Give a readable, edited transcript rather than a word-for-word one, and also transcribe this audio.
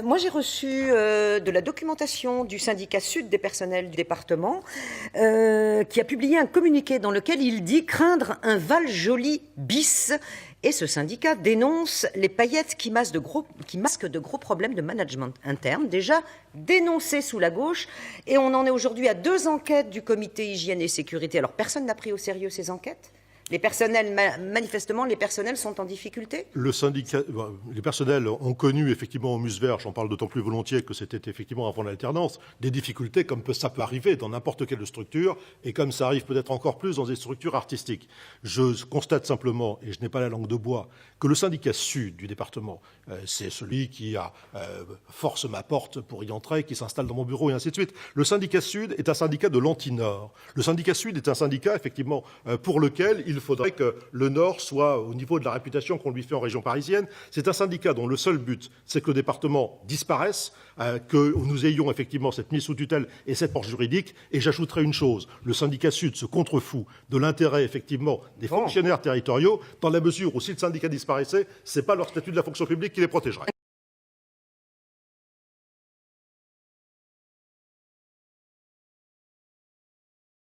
Moi, j'ai reçu de la documentation du syndicat Sud des personnels du département qui a publié un communiqué dans lequel il dit craindre un Val-Joli bis. Et ce syndicat dénonce les paillettes qui masquent de gros problèmes de management interne, déjà dénoncés sous la gauche. Et on en est aujourd'hui à 2 enquêtes du comité hygiène et sécurité. Alors, personne n'a pris au sérieux ces enquêtes ? Les personnels, manifestement, les personnels sont en difficulté. Le syndicat, les personnels ont connu effectivement au Musevert, j'en parle d'autant plus volontiers que c'était effectivement avant l'alternance, des difficultés comme ça peut arriver dans n'importe quelle structure et comme ça arrive peut-être encore plus dans des structures artistiques. Je constate simplement, et je n'ai pas la langue de bois, que le syndicat Sud du département, c'est celui qui force ma porte pour y entrer, qui s'installe dans mon bureau et ainsi de suite. Le syndicat Sud est un syndicat de l'anti-Nord. Le syndicat Sud est un syndicat effectivement pour lequel il faudrait que le Nord soit au niveau de la réputation qu'on lui fait en région parisienne. C'est un syndicat dont le seul but, c'est que le département disparaisse, que nous ayons effectivement cette mise sous tutelle et cette porte juridique. Et j'ajouterai une chose, le syndicat Sud se contrefout de l'intérêt effectivement des fonctionnaires territoriaux, dans la mesure où si le syndicat disparaissait, c'est pas leur statut de la fonction publique qui les protégerait.